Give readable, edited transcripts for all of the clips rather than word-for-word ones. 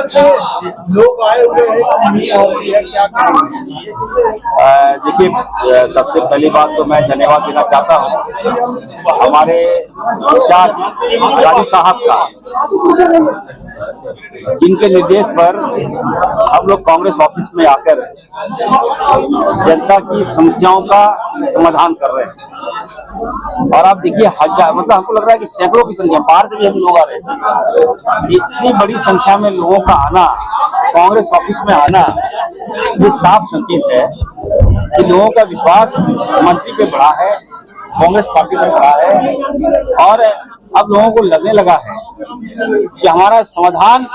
प्रकार से लोग आए हुए हैं, क्या करेंगे? देखिए, सबसे पहली बात तो मैं धन्यवाद देना चाहता हूँ हमारे इंचार्ज राजू साहब का, जिनके निर्देश पर हम लोग कांग्रेस ऑफिस में आकर जनता की समस्याओं का समाधान कर रहे हैं। और आप देखिए, हजार मतलब हमको लग रहा है कि सैकड़ों की संख्या, बाहर से भी हम लोग आ रहे थे। इतनी बड़ी संख्या में लोगों का आना, कांग्रेस ऑफिस में आना, ये साफ संकेत है कि लोगों का विश्वास मंत्री पे बढ़ा है, कांग्रेस पार्टी में बढ़ा है। और अब लोगों को लगने लगा है कि हमारा समाधान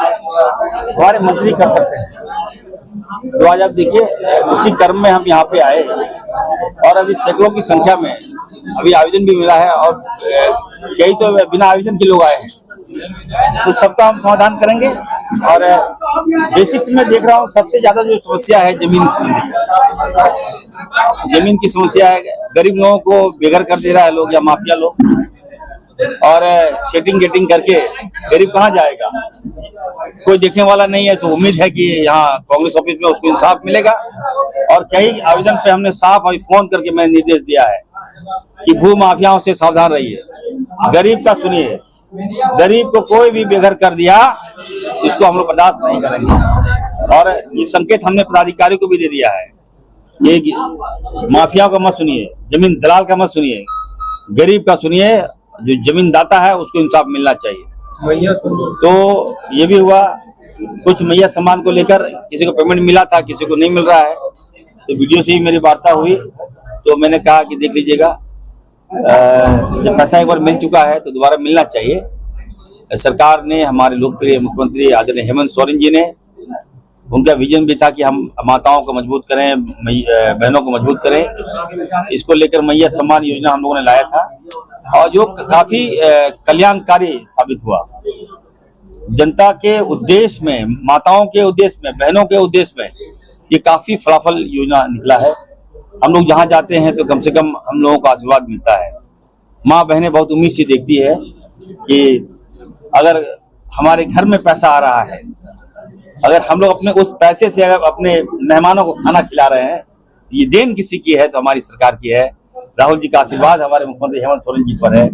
हमारे मंत्री कर सकते हैं। तो आज आप देखिए, उसी क्रम में हम यहाँ पे आए और अभी सैकड़ों की संख्या में अभी आवेदन भी मिला है और कई तो बिना आवेदन के लोग आए हैं। तो सबका हम समाधान करेंगे। और बेसिक्स में देख रहा हूँ सबसे ज्यादा जो समस्या है जमीन संबंधी, जमीन की समस्या है। गरीब लोगों को बेघर कर दे रहा है लोग या माफिया लोग, और सेटिंग गेटिंग करके गरीब कहाँ जाएगा? कोई देखने वाला नहीं है। तो उम्मीद है कि यहाँ कांग्रेस ऑफिस में उसको इंसाफ मिलेगा। और कई आवेदन पे हमने साफ और फोन करके मैंने निर्देश दिया है कि भू माफियाओं से सावधान रहिए, गरीब का सुनिए। गरीब को कोई भी बेघर कर दिया, इसको हम लोग बर्दाश्त नहीं करेंगे। और ये संकेत हमने पदाधिकारी को भी दे दिया है कि माफिया का मत सुनिए, जमीन दलाल का मत सुनिए, गरीब का सुनिए। जो जमीन दाता है उसको इंसाफ मिलना चाहिए। तो ये भी हुआ, कुछ मैया सम्मान को लेकर किसी को पेमेंट मिला था, किसी को नहीं मिल रहा है। तो वीडियो से ही मेरी वार्ता हुई, तो मैंने कहा कि देख लीजिएगा, जब पैसा एक बार मिल चुका है तो दोबारा मिलना चाहिए। सरकार ने, हमारे लोकप्रिय मुख्यमंत्री आदरणीय हेमंत सोरेन जी ने, उनका विजन भी था कि हम माताओं को मजबूत करें, बहनों को मजबूत करें। इसको लेकर मैया सम्मान योजना हम लोगों ने लाया था और जो काफी कल्याणकारी साबित हुआ। जनता के उद्देश्य में, माताओं के उद्देश्य में, बहनों के उद्देश्य में ये काफी फलाफल योजना निकला है। हम लोग जहाँ जाते हैं तो कम से कम हम लोगों को आशीर्वाद मिलता है। माँ बहनें बहुत उम्मीद से देखती है कि अगर हमारे घर में पैसा आ रहा है, अगर हम लोग अपने उस पैसे से अगर अपने मेहमानों को खाना खिला रहे हैं, तो ये देन किसी की है? तो हमारी सरकार की है। राहुल जी का आशीर्वाद हमारे मुख्यमंत्री हेमंत सोरेन जी पर है,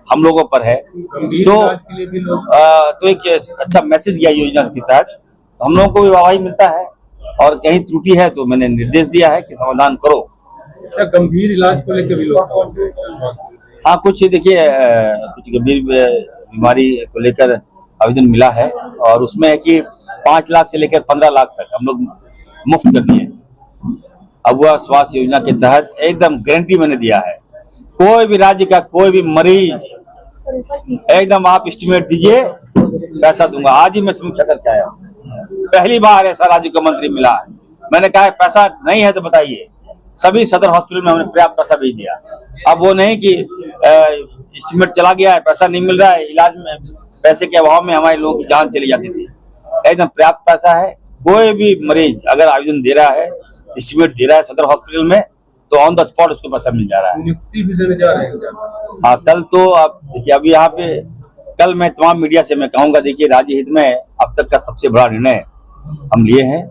हम लोगों पर है। तो एक अच्छा मैसेज गया योजना के तहत, तो हम लोगों को भी वाहवाही मिलता है। और कहीं त्रुटि है तो मैंने निर्देश दिया है कि समाधान करो। क्या गंभीर इलाज को लेकर भी लोग? हाँ, कुछ देखिए, कुछ गंभीर बीमारी को लेकर आवेदन मिला है और उसमें है कि 5 लाख से लेकर 15 लाख तक हम लोग मुफ्त कर दिए। अब वह स्वास्थ्य योजना के तहत एकदम गारंटी मैंने दिया है, कोई भी राज्य का कोई भी मरीज एकदम आप एस्टिमेट दीजिए, पैसा दूंगा। आज ही मैं समीक्षा करके आया, पहली बार ऐसा राज्य का मंत्री मिला है। मैंने कहा पैसा नहीं है तो बताइए, सभी सदर हॉस्पिटल में हमने पर्याप्त पैसा भेज दिया। अब वो नहीं कि एस्टिमेट चला गया है, पैसा नहीं मिल रहा है, इलाज में पैसे के अभाव में हमारे लोगों की जान चली जाती थी। एकदम पर्याप्त पैसा है। कोई भी मरीज अगर आवेदन दे रहा है, एस्टिमेट दे रहा है सदर हॉस्पिटल में, तो ऑन द स्पॉट उसको पैसा मिल जा रहा है। नियुक्ति भी देने जा रहे हैं? हाँ, कल तो आप देखिए, अभी यहाँ पे कल मैं तमाम मीडिया से मैं कहूंगा, देखिए राज्य हित में अब तक का सबसे बड़ा निर्णय हम लिए हैं।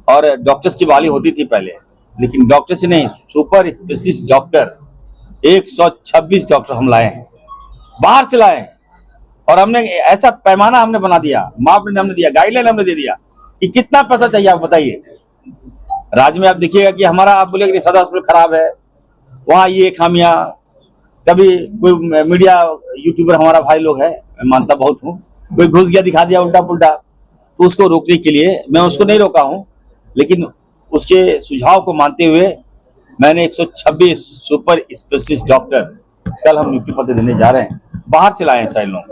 और डॉक्टर्स की बहाली होती थी पहले, लेकिन डॉक्टर से नहीं, सुपर स्पेशलिस्ट डॉक्टर 126 डॉक्टर हम लाए हैं, बाहर से लाए हैं। और हमने ऐसा पैमाना हमने बना दिया, मापदंड हमने दिया, गाइडलाइन हमने दे दिया कि कितना पैसा चाहिए आप बताइए। राज्य में आप देखिएगा कि हमारा, आप बोलेंगे सदर हॉस्पिटल खराब है, वहाँ ये खामियां, कभी कोई मीडिया यूट्यूबर हमारा भाई लोग है, मैं मानता बहुत हूँ, कोई घुस गया दिखा दिया उल्टा पुल्टा, तो उसको रोकने के लिए मैं उसको नहीं रोका हूँ, लेकिन उसके सुझाव को मानते हुए मैंने 126 सुपर स्पेशलिस्ट डॉक्टर कल हम नियुक्ति पत्र देने जा रहे हैं। बाहर से लाए हैं सारे लोग।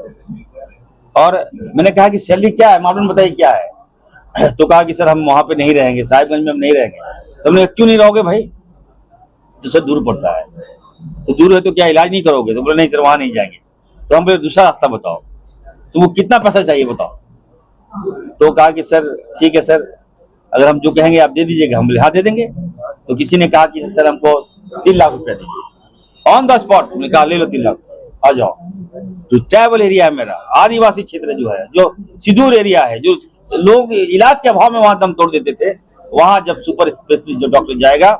और मैंने कहा कि सैलरी क्या है, मापदंड बताइए क्या है। तो कहा कि सर हम वहां पे नहीं रहेंगे, साहिबगंज में हम नहीं रहेंगे। तो हमने क्यों नहीं रहोगे भाई? तो सर दूर पड़ता है। तो दूर है तो क्या इलाज नहीं करोगे? तो बोले नहीं सर वहां नहीं जाएंगे। तो हम बोले दूसरा रास्ता बताओ, तो वो कितना पैसा चाहिए बताओ। तो कहा कि सर ठीक है सर, अगर हम जो कहेंगे आप दे दीजिएगा। हम बोले हाँ दे देंगे। तो किसी ने कहा कि सर हमको 3 लाख रुपया दीजिए ऑन द स्पॉट। मैंने कहा ले लो 3 लाख, आ जाओ। तो ट्राइबल एरिया है मेरा, आदिवासी क्षेत्र जो है, जो सुदूर एरिया है, जो लोग इलाज के अभाव में वहां दम तोड़ देते थे। वहां जब सुपर स्पेशलिस्ट जो डॉक्टर जाएगा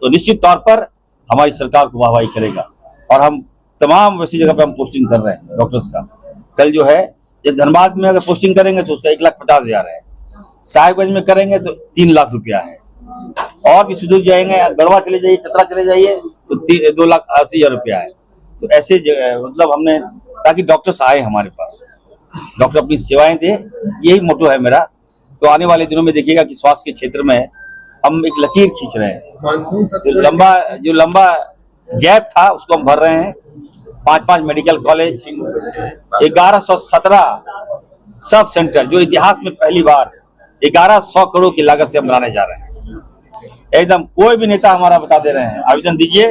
तो निश्चित तौर पर हमारी सरकार को वाहवाही करेगा। और हम तमाम वैसी जगह पे हम पोस्टिंग कर रहे हैं डॉक्टर्स का। कल जो है जैसे धनबाद में अगर पोस्टिंग करेंगे तो उसका 1,50,000 है, साहिबगंज में करेंगे तो 3 लाख रुपया है, और भी सुदूर जाएंगे, गढ़वा चले जाइए, चतरा चले जाइए तो 2,80,000 रुपया है। तो ऐसे मतलब हमने, ताकि डॉक्टर्स आए हमारे पास, डॉक्टर अपनी सेवाएं दे, यही मोटो है मेरा। तो आने वाले दिनों में देखिएगा कि स्वास्थ्य के क्षेत्र में हम एक लकीर खींच रहे हैं। जो लंबा गैप था उसको हम भर रहे हैं। 5 मेडिकल कॉलेज, 1117 सब सेंटर, जो इतिहास में पहली बार 1100 करोड़ की लागत से हम बनाने जा रहे हैं। एकदम कोई भी नेता हमारा बता दे रहे हैं, आवेदन दीजिए,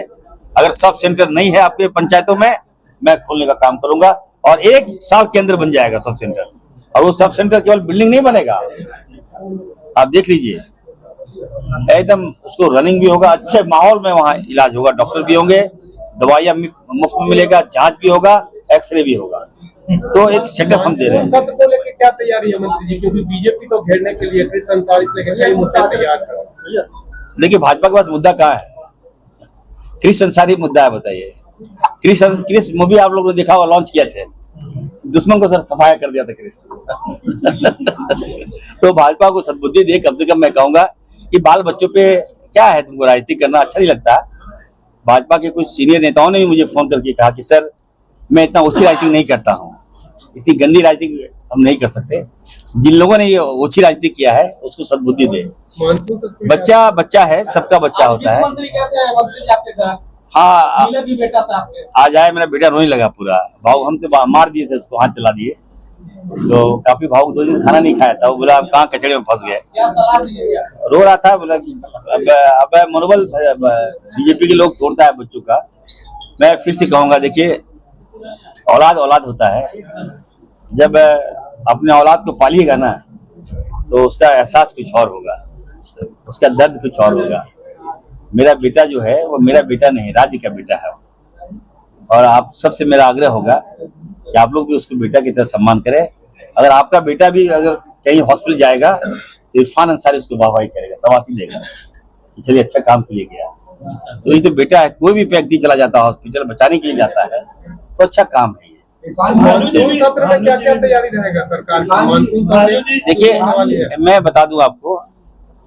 अगर सब सेंटर नहीं है आपके पंचायतों में, मैं खोलने का काम करूंगा। और 1 साल के अंदर बन जाएगा सब सेंटर। और वो सब सेंटर केवल बिल्डिंग नहीं बनेगा, आप देख लीजिए, एकदम उसको रनिंग भी होगा, अच्छे माहौल में वहाँ इलाज होगा, डॉक्टर भी होंगे, दवाइयाँ मुफ्त में मिलेगा, जांच भी होगा, एक्सरे भी होगा। तो एक सेटअप हम दे रहे हैं। सत्र को लेकर क्या तैयारी है मंत्री जी, क्योंकि बीजेपी को घेरने के लिए कृष्ण अंसारी से कई मुद्दे तैयार कर रहे हैं। देखिए भाजपा के पास मुद्दा कहाँ है? कृष्ण अंसारी मुद्दा है, बताइए। कृष्ण मूवी आप लोगों ने देखा होगा, लॉन्च किया थे, दुश्मन को सर सफाया कर दिया था कृष्ण। तो भाजपा को सद्बुद्धि दे, कम से कम मैं कहूंगा कि बाल बच्चों पे क्या है, तुमको राजनीति करना अच्छा नहीं लगता। भाजपा के कुछ सीनियर नेताओं ने भी मुझे फोन करके कहा कि सर मैं इतना ओछी राजनीति नहीं करता हूँ, इतनी गंदी राजनीति हम नहीं कर सकते। जिन लोगों ने ये ओछी राजनीति किया है उसको सद्बुद्धि दे। बच्चा बच्चा है, सबका बच्चा होता है। मंत्री कहते हैं मंत्री जी आपके घर, हाँ भी बेटा साहब के आज आया, मेरा बेटा रोने लगा पूरा, भाव हम तो मार दिए थे उसको, हाथ चला दिए, तो काफी भावुक, 2 दिन खाना नहीं खाया था। वो बोला आप कहाँ कचड़े में फंस गए, क्या सलाह दिए? रो रहा था, बोला कि अब मनोबल बीजेपी के लोग तोड़ता है बच्चों का। मैं फिर से कहूंगा, देखिए औलाद औलाद होता है, जब अपने औलाद को पालिएगा ना तो उसका एहसास कुछ और होगा, उसका दर्द कुछ और होगा। मेरा बेटा जो है वो मेरा बेटा नहीं, राज्य का बेटा है। और आप सबसे मेरा आग्रह होगा कि आप लोग भी उसको बेटा की तरह सम्मान करें। अगर आपका बेटा भी अगर कहीं हॉस्पिटल जाएगा तो इरफान अंसारी उसको वाहवाही करेगा, शाबाशी देगा कि चलिए अच्छा काम के लिए गया। तो ये तो बेटा है, कोई भी व्यक्ति चला जाता है हॉस्पिटल बचाने के लिए जाता है तो अच्छा काम है ये। सत्र में क्या क्या तैयारी रहेगा सरकार की? देखिए मैं बता दूं आपको,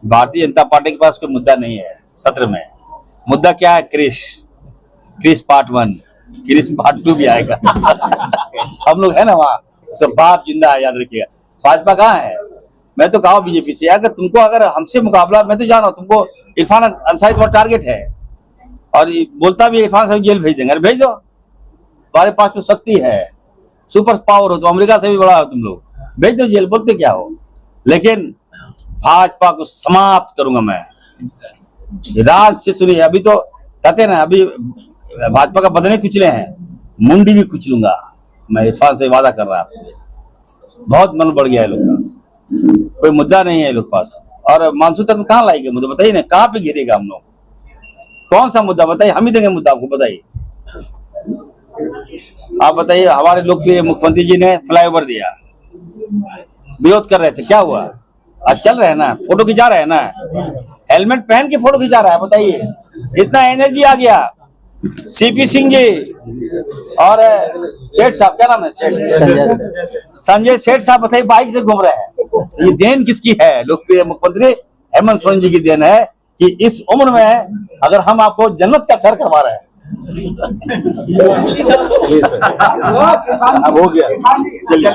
भारतीय जनता पार्टी के पास कोई मुद्दा नहीं है सत्र में। मुद्दा क्या है? क्रिश पार्ट 1, क्रिश पार्ट 2 भी आएगा। हम लोग है ना वहाँ, सब बाप जिंदा है, याद रखिएगा। भाजपा कहाँ है? मैं तो कहा बीजेपी से, अगर हमसे मुकाबला, मैं तो जान रहा हूँ तुमको इरफान अंसारी तुम्हारा टारगेट है, और बोलता भी इरफान अंसारी जेल भेज देंगे। अरे भेज दो, तुम्हारे पास तो शक्ति है, सुपर पावर हो, तो अमेरिका से भी बड़ा हो तुम लोग, भेज दो जेल, बोलते क्या हो। लेकिन भाजपा को समाप्त करूंगा मैं, राज से सुनिए। अभी तो कहते ना, अभी भाजपा का बदने कुचले हैं, मुंडी भी कुचलूंगा मैं, इरफान से वादा कर रहा हूँ। बहुत मन बढ़ गया है लोग का, कोई मुद्दा नहीं है लोग पास। और मानसून तक कहाँ लाएंगे मुद्दा, बताइए ना, कहाँ पे घेरेगा हम लोग? कौन सा मुद्दा बताइए, हम ही देंगे मुद्दा आपको, बताइए आप बताइए। हमारे लोकप्रिय मुख्यमंत्री जी ने फ्लाईओवर दिया, विरोध कर रहे थे, क्या हुआ? आज चल रहे हैं ना, फोटो खिंचा रहे हैं ना, हेलमेट पहन के फोटो खिंचा रहा है, बताइए। इतना एनर्जी आ गया। सीपी सिंह जी और सेठ साहब, क्या नाम है? संजय सेठ साहब, बताइए, बाइक से घूम रहे हैं। ये देन किसकी है? लोकप्रिय मुख्यमंत्री हेमंत सोरेन जी की देन है कि इस उम्र में अगर हम आपको जन्नत का सर करवा रहे हैं। अब हो गया, चलिए